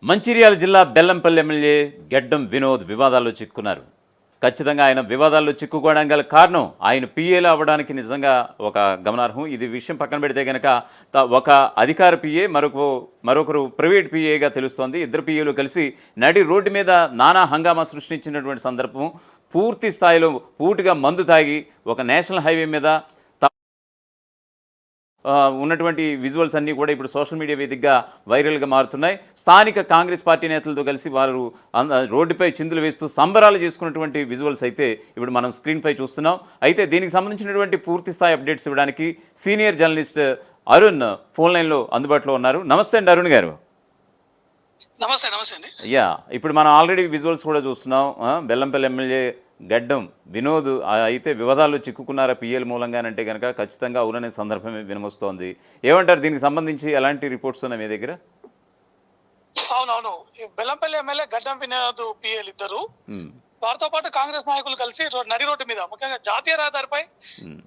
మంచిర్యాల జిల్లా బెల్లంపల్లి ఎమ్మెల్యే గెడ్డం వినోద్ వివాదాల్లో చిక్కున్నారు. ఖచ్చితంగా ఆయన వివాదాల్లో చిక్కుకోవడానికి గల కారణం ఆయన పిఏలు అవ్వడానికి నిజంగా ఒక గమనార్హం. ఇది విషయం పక్కన పెడితే కనుక ఒక అధికార పిఏ మరొకరు ప్రైవేట్ పిఏగా తెలుస్తోంది. ఇద్దరు పిఏలు కలిసి నడి రోడ్డు మీద నానా హంగామా సృష్టించినటువంటి సందర్భం. పూర్తి స్థాయిలో పూర్తిగా మందు తాగి ఒక నేషనల్ హైవే మీద ఉన్నటువంటి విజువల్స్ అన్నీ కూడా ఇప్పుడు సోషల్ మీడియా వేదికగా వైరల్గా మారుతున్నాయి. స్థానిక కాంగ్రెస్ పార్టీ నేతలతో కలిసి వారు రోడ్డుపై చిందులు వేస్తూ సంబరాలు చేసుకున్నటువంటి విజువల్స్ అయితే ఇప్పుడు మనం స్క్రీన్పై చూస్తున్నాం. అయితే దీనికి సంబంధించినటువంటి పూర్తి స్థాయి అప్డేట్స్ ఇవ్వడానికి సీనియర్ జర్నలిస్ట్ అరుణ్ ఫోన్ లైన్లో అందుబాటులో ఉన్నారు. నమస్తే అండి అరుణ్ గారు. నమస్తే అండి. ఇప్పుడు మనం ఆల్రెడీ విజువల్స్ కూడా చూస్తున్నాం. బెల్లంపల్లి ఎమ్మెల్యే గడ్డం వినోద్ అయితే వివాదాల్లో చిక్కుకున్నారా పిఎల్ మూలంగానంటే కనుక ఖచ్చితంగా అవుననే సందర్భమే వినమొస్తోంది. ఏమంటారు దీనికి సంబంధించి ఎలాంటి రిపోర్ట్స్ ఉన్నాయి మీ దగ్గర? అవునవును, బెల్లంపల్లి ఎమ్మెల్యే గడ్డం వినోద్ పిఎల్ ఇద్దరు, వారితో పాటు కాంగ్రెస్ నాయకులు కలిసి నడి రోడ్డు మీద ముఖ్యంగా జాతీయ రహదారిపై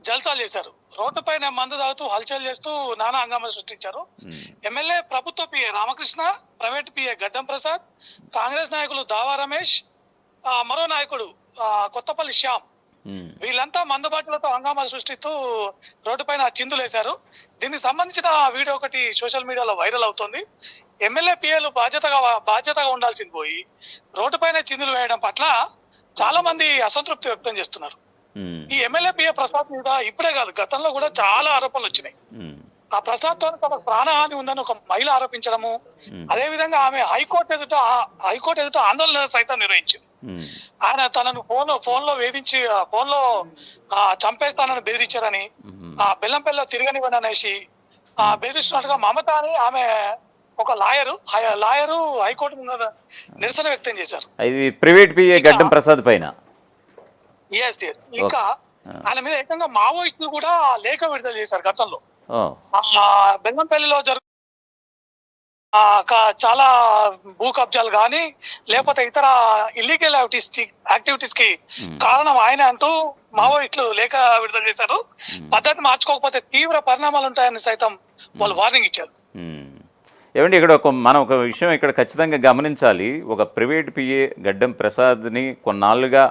జల్సాలు చేశారు. రోడ్డుపైన మందు తాగుతూ హల్చల్ చేస్తూ నానా హంగామా సృష్టించారు. ఎమ్మెల్యే ప్రభుత్వ పిఏ రామకృష్ణ, ప్రైవేట్ పిఏ గడ్డం ప్రసాద్, కాంగ్రెస్ నాయకులు దావా రమేష్, మరో నాయకుడు కొత్తపల్లి శ్యామ్, వీళ్ళంతా మందుబాటులతో హంగామా సృష్టిస్తూ రోడ్డు పైన చిందులేశారు. దీనికి సంబంధించిన వీడియో ఒకటి సోషల్ మీడియాలో వైరల్ అవుతోంది. ఎమ్మెల్యే పిఏలు బాధ్యతగా ఉండాల్సింది పోయి రోడ్డు పైన చిందులు వేయడం పట్ల చాలా మంది అసంతృప్తి వ్యక్తం చేస్తున్నారు. ఈ ఎమ్మెల్యే పిఏ ప్రసాద్ మీద ఇప్పుడే కాదు, గతంలో కూడా చాలా ఆరోపణలు వచ్చినాయి. ఆ ప్రసాద్ తో తమ ప్రాణహాని ఉందని ఒక మహిళ ఆరోపించడము, అదే విధంగా ఆమె హైకోర్టు ఎదుట ఆందోళన సైతం నిర్వహించింది. ఆయన తనను ఫోన్ లో వేధించి ఫోన్ లో చంపేస్తానని బెదిరించారని, బెల్లంపల్లిలో తిరగనివ్వని అనేసి బెదిరిస్తున్నట్టుగా మమత అని ఆమె ఒక లాయరు హైకోర్టు ముందు నిరసన వ్యక్తం చేశారు. ఇది ప్రైవేట్ పిఏ గడ్డం ప్రసాద్ పైన. ఇంకా ఆయన మీద ఏకంగా మావోయిస్టులు కూడా లేఖ విడుదల చేశారు గతంలో. బెల్లంపల్లిలో చాలా భూ కబ్జాలు కానీ లేకపోతే ఇతర ఇల్లీగల్ యాక్టివిటీస్ కి కారణం ఆయన అంటూ మావోయిస్టులు లేఖ విడుదల చేశారు. పద్ధతి మార్చుకోకపోతే తీవ్ర పరిణామాలు ఉంటాయని సైతం వాళ్ళు వార్నింగ్ ఇచ్చారు. ఏమండి, ఇక్కడ మనం ఒక విషయం ఇక్కడ ఖచ్చితంగా గమనించాలి. ఒక ప్రైవేట్ పిఏ గడ్డం ప్రసాద్ని కొన్నాళ్ళుగా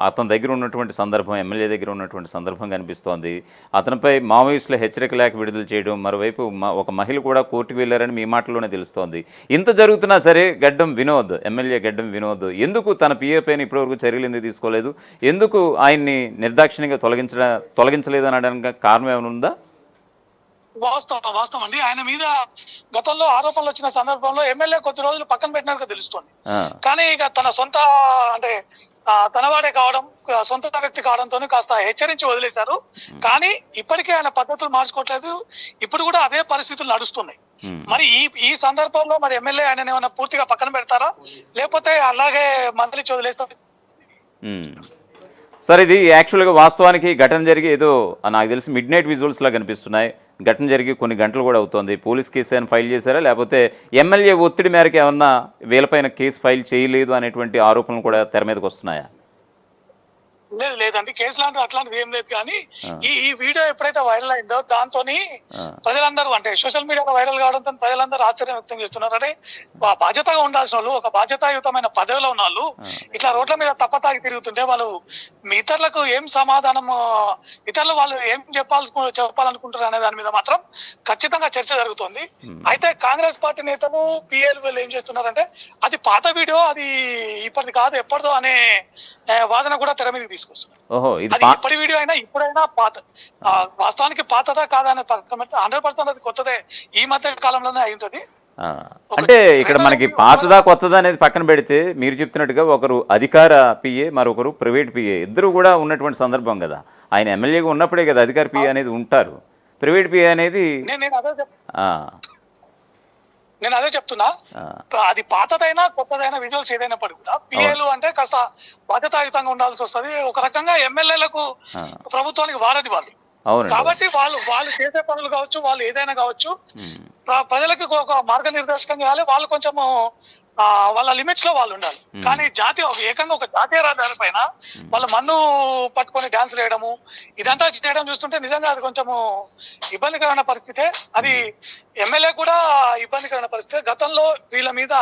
అతని దగ్గర ఉన్నటువంటి సందర్భం, ఎమ్మెల్యే దగ్గర ఉన్నటువంటి సందర్భం కనిపిస్తోంది. అతనిపై మావోయిస్టుల హెచ్చరిక లేఖ విడుదల చేయడం, మరోవైపు ఒక మహిళ కూడా కోర్టుకు వెళ్ళారని మీ మాటల్లోనే తెలుస్తోంది. ఇంత జరుగుతున్నా సరే ఎమ్మెల్యే గడ్డం వినోద్ ఎందుకు తన పిఏ పైన ఇప్పటివరకు చర్యలు ఎందుకు తీసుకోలేదు? ఎందుకు ఆయన్ని నిర్దాక్షిణ్యంగా తొలగించలేదు అనడానికి కారణం ఏమైనా ఉందా? వాస్తవం అండి. ఆయన మీద గతంలో ఆరోపణలు వచ్చిన సందర్భంలో ఎమ్మెల్యే కొద్ది రోజులు పక్కన పెట్టినట్టుగా తెలుస్తోంది. కానీ ఇక తన సొంత అంటే తనవాడే కావడం, సొంత వ్యక్తి కావడంతో కాస్త హెచ్చరించి వదిలేశారు. కానీ ఇప్పటికే ఆయన పద్ధతులు మార్చుకోవట్లేదు. ఇప్పుడు కూడా అదే పరిస్థితులు నడుస్తున్నాయి. మరి ఈ సందర్భంలో మరి ఎమ్మెల్యే ఆయన ఏమైనా పూర్తిగా పక్కన పెడతారా, లేకపోతే అలాగే మంత్రి వదిలేస్తారు? సార్, ఇది యాక్చువల్గా వాస్తవానికి ఘటన జరిగి ఏదో నాకు తెలిసి మిడ్ నైట్ విజువల్స్లా కనిపిస్తున్నాయి. ఘటన జరిగి కొన్ని గంటలు కూడా అవుతుంది. పోలీస్ కేసు ఏమైనా ఫైల్ చేశారా, లేకపోతే ఎమ్మెల్యే ఒత్తిడి మేరకు ఏమన్నా వీళ్ళపైన కేసు ఫైల్ చేయలేదు అనేటువంటి ఆరోపణలు కూడా తెర మీదకి వస్తున్నాయా? లేదండి, కేసు అట్లాంటిది ఏం లేదు. కానీ ఈ వీడియో ఎప్పుడైతే వైరల్ అయిందో దాంతో ప్రజలందరూ అంటే సోషల్ మీడియాలో వైరల్ కావడంతో ప్రజలందరూ ఆశ్చర్యం వ్యక్తం చేస్తున్నారు. అంటే బాధ్యతగా ఉండాల్సిన వాళ్ళు, ఒక బాధ్యతాయుతమైన పదవిలో ఉన్న వాళ్ళు ఇట్లా రోడ్ల మీద తప్పతాగి తిరుగుతుంటే వాళ్ళు ఇతరులకు ఏం సమాధానం, ఇతరులు వాళ్ళు ఏం చెప్పాలనుకుంటారు అనే దాని మీద మాత్రం ఖచ్చితంగా చర్చ జరుగుతుంది. అయితే కాంగ్రెస్ పార్టీ నేతలు పిఎల్ ఏం చేస్తున్నారంటే అది పాత వీడియో, అది ఇప్పటిది కాదు ఎప్పటిదో అనే వాదన కూడా తెర మీదకి తీసుకొస్తున్నారు. ఇప్పటి వీడియో అయినా ఇప్పుడైనా పాత, వాస్తవానికి పాతదా కాదా అనే 100% అది కొత్తదే, ఈ మధ్య కాలంలోనే అయి ఉంటుంది. అంటే ఇక్కడ మనకి పాతదా కొత్తదా అనేది పక్కన పెడితే మీరు చెప్తున్నట్టుగా ఒకరు అధికార పిఏ, మరొకరు ప్రైవేట్ పిఏ, ఇద్దరు కూడా ఉన్నటువంటి సందర్భం కదా. ఆయన ఎమ్మెల్యేగా ఉన్నప్పుడే కదా అధికార పిఏ అనేది ఉంటారు. ప్రైవేట్ పిఏ అనేది నేను అదే చెప్తున్నా, అది పాతదైనా కొత్తదైనా విజువల్స్ ఏదైనప్పటికీ కూడా పిఏలు అంటే కాస్త బాధ్యతాయుతంగా ఉండాల్సి వస్తుంది. ఒక రకంగా ఎమ్మెల్యేలకు ప్రభుత్వానికి వారధి వాళ్ళు కాబట్టి వాళ్ళు చేసే పనులు కావచ్చు, వాళ్ళు ఏదైనా కావచ్చు, ప్రజలకు ఒక మార్గనిర్దేశకం చేయాలి. వాళ్ళు కొంచెము వాళ్ళ లిమిట్స్ లో వాళ్ళు ఉండాలి. కానీ ఏకంగా ఒక జాతీయ రహదారి పైన వాళ్ళ మందు పట్టుకొని డాన్స్ వేయడము, ఇదంతా చేయడం చూస్తుంటే నిజంగా అది కొంచెము ఇబ్బందికరమైన పరిస్థితే. అది ఎమ్మెల్యే కూడా ఇబ్బంది ఇబ్బందికరమైన పరిస్థితి. గతంలో వీళ్ళ మీద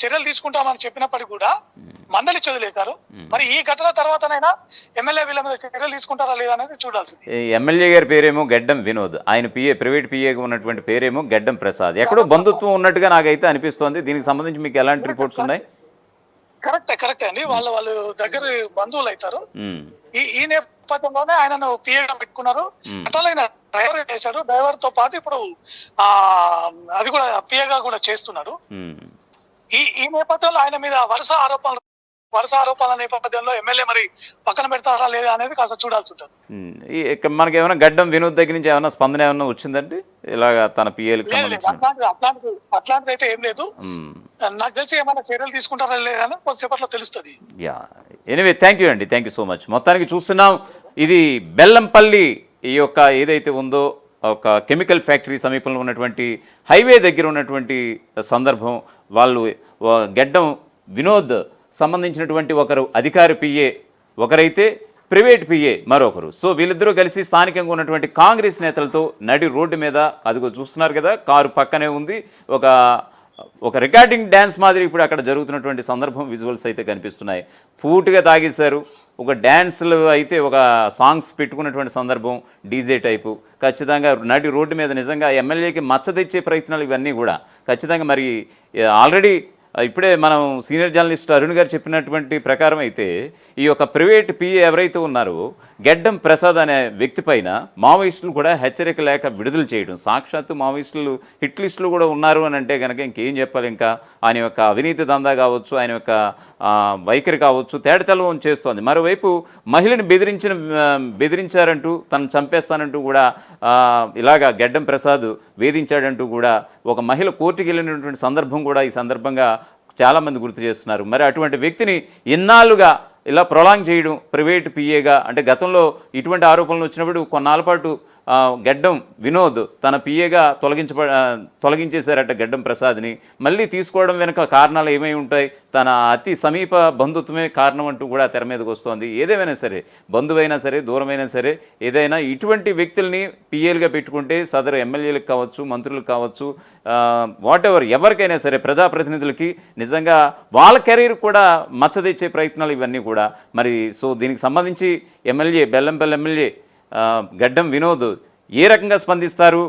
చర్యలు తీసుకుంటామని చెప్పినప్పటికీ కూడా మందలి వదిలేశారు. మరి ఈ ఘటన తర్వాతనైనా ఎమ్మెల్యే వీళ్ళ మీద చర్యలు తీసుకుంటారా లేదా అనేది చూడాల్సింది. ఎమ్మెల్యే గారి పేరేమో గెడ్డం వినోద్, ఆయన ప్రైవేట్ పిఏగా ఉన్నటువంటి పేరేమో గెడ్డం ప్రసాద్. ఎక్కడో బంధుత్వం ఉన్నట్టుగా నాకైతే అనిపిస్తోంది. దీనికి సంబంధించి మీకు ఎలాంటి రిపోర్ట్స్ ఉన్నాయి? కరెక్టే అండి. వాళ్ళు దగ్గర బంధువులు అవుతారు. ఈ నేపథ్యంలోనే ఆయనను పిఏగా పెట్టుకున్నారు. అట్లా ఆయన డ్రైవర్ చేశాడు. డ్రైవర్ తో పాటు ఇప్పుడు అది కూడా పిఏగా కూడా చేస్తున్నాడు. ఈ నేపథ్యంలో ఆయన మీద వరుస ఆరోపణల నేపథ్యంలో ఎమ్మెల్యే మరి పక్కన పెడతారా లేదా అనేది కాస్త చూడాల్సి ఉంటుంది. మనకి ఏమైనా గడ్డం వినోద్ దగ్గర నుంచి ఏమైనా స్పందన ఏమైనా వచ్చిందండి ఇలాగా తన పిఏలకు సంబంధించి? అట్లాంటిది అయితే ఏం లేదు. నాకు తెలిసి ఏమైనా చర్యలు తీసుకుంటారా లేదా అని కొద్దిసేపట్లో తెలుస్తుంది. ఎనీవే థ్యాంక్ యూ అండి, థ్యాంక్ యూ సో మచ్. మొత్తానికి చూస్తున్నాం, ఇది బెల్లంపల్లి ఈ యొక్క ఏదైతే ఉందో ఒక కెమికల్ ఫ్యాక్టరీ సమీపంలో ఉన్నటువంటి హైవే దగ్గర ఉన్నటువంటి సందర్భం. వాళ్ళు గెడ్డం వినోద్ సంబంధించినటువంటి ఒకరు అధికారి పిఏ, ఒకరైతే ప్రైవేట్ పిఏ మరొకరు. సో వీళ్ళిద్దరూ కలిసి స్థానికంగా ఉన్నటువంటి కాంగ్రెస్ నేతలతో నడి రోడ్డు మీద, అదిగో చూస్తున్నారు కదా కారు పక్కనే ఉంది, ఒక రికార్డింగ్ డ్యాన్స్ మాదిరి ఇప్పుడు అక్కడ జరుగుతున్నటువంటి సందర్భం విజువల్స్ అయితే కనిపిస్తున్నాయి. పూర్తిగా తాగేశారు. ఒక డ్యాన్స్లు అయితే ఒక సాంగ్స్ పెట్టుకున్నటువంటి సందర్భం, డీజే టైపు. ఖచ్చితంగా నడి రోడ్డు మీద నిజంగా ఎమ్మెల్యేకి మచ్చ తెచ్చే ప్రయత్నాలు ఇవన్నీ కూడా ఖచ్చితంగా. మరి ఆల్రెడీ ఇప్పుడే మనం సీనియర్ జర్నలిస్ట్ అరుణ్ గారు చెప్పినటువంటి ప్రకారం అయితే ఈ యొక్క ప్రైవేట్ పిఏ ఎవరైతే ఉన్నారో గెడ్డం ప్రసాద్ అనే వ్యక్తి పైన మావోయిస్టులు కూడా హెచ్చరిక లేఖ విడుదల చేయడం, సాక్షాత్తు మావోయిస్టులు హిట్ లిస్టులు కూడా ఉన్నారు అని అంటే కనుక ఇంకేం చెప్పాలి. ఇంకా ఆయన యొక్క అవినీతి దందా కావచ్చు, ఆయన యొక్క వైఖరి కావచ్చు తేడతెల్లం చేస్తోంది. మరోవైపు మహిళని బెదిరించారంటూ, తను చంపేస్తానంటూ కూడా ఇలాగా గెడ్డం ప్రసాద్ వేధించాడంటూ కూడా ఒక మహిళ కోర్టుకు వెళ్ళినటువంటి సందర్భం కూడా ఈ సందర్భంగా చాలామంది గుర్తు చేస్తున్నారు. మరి అటువంటి వ్యక్తిని ఇన్నాళ్ళుగా ఇలా ప్రొలాంగ్ చేయడం ప్రైవేట్ పిఏగా, అంటే గతంలో ఇటువంటి ఆరోపణలు వచ్చినప్పుడు కొన్నాళ్ళ పాటు గెడ్డం వినోద్ తన పిఏగా తొలగించేశారట గెడ్డం ప్రసాద్ని. మళ్ళీ తీసుకోవడం వెనుక కారణాలు ఏమై ఉంటాయి? తన అతి సమీప బంధుత్వమే కారణం అంటూ కూడా తెర మీదకి వస్తోంది. ఏదేమైనా సరే, బంధువైనా సరే, దూరమైనా సరే, ఏదైనా ఇటువంటి వ్యక్తుల్ని పిఏలుగా పెట్టుకుంటే సదరు ఎమ్మెల్యేలకు కావచ్చు, మంత్రులకు కావచ్చు, వాటెవర్ ఎవరికైనా సరే, ప్రజాప్రతినిధులకి నిజంగా వాళ్ళ కెరీర్ కూడా మచ్చ తెచ్చే ప్రయత్నాలు ఇవన్నీ కూడా. మరి సో దీనికి సంబంధించి బెల్లంపల్లి ఎమ్మెల్యే గడ్డం వినోద్ ఏ రకంగా స్పందిస్తారు,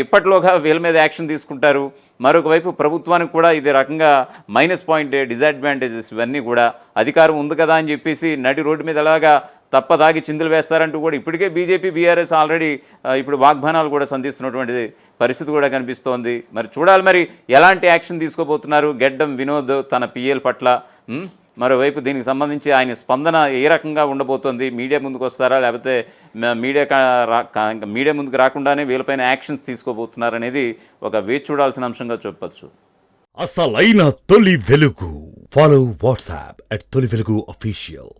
ఎప్పటిలోగా వీళ్ళ మీద యాక్షన్ తీసుకుంటారు? మరొక వైపు ప్రభుత్వానికి కూడా ఇది రకంగా మైనస్ పాయింట్, డిసడ్వాంటేజెస్ ఇవన్నీ కూడా. అధికారం ఉంది కదా అని చెప్పేసి నడి రోడ్డు మీద ఎలాగా తప్పదాగి చిందులు వేస్తారంటూ కూడా ఇప్పటికే బీజేపీ బీఆర్ఎస్ ఆల్రెడీ ఇప్పుడు వాగ్బానాలు కూడా సంధిస్తున్నటువంటి పరిస్థితి కూడా కనిపిస్తోంది. మరి చూడాలి మరి ఎలాంటి యాక్షన్ తీసుకోబోతున్నారు గెడ్డం వినోద్ తన పిఏల పట్ల. మరోవైపు దీనికి సంబంధించి ఆయన స్పందన ఏ రకంగా ఉండబోతోంది? మీడియా ముందుకు వస్తారా, లేకపోతే మీడియా ముందుకు రాకుండానే వీళ్ళపైన యాక్షన్స్ తీసుకోబోతున్నారనేది ఒక వేచి చూడాల్సిన అంశంగా చెప్పొచ్చు. అసలైన తొలి వెలుగు. ఫాలో వాట్సాప్ @తొలి వెలుగు అఫీషియల్.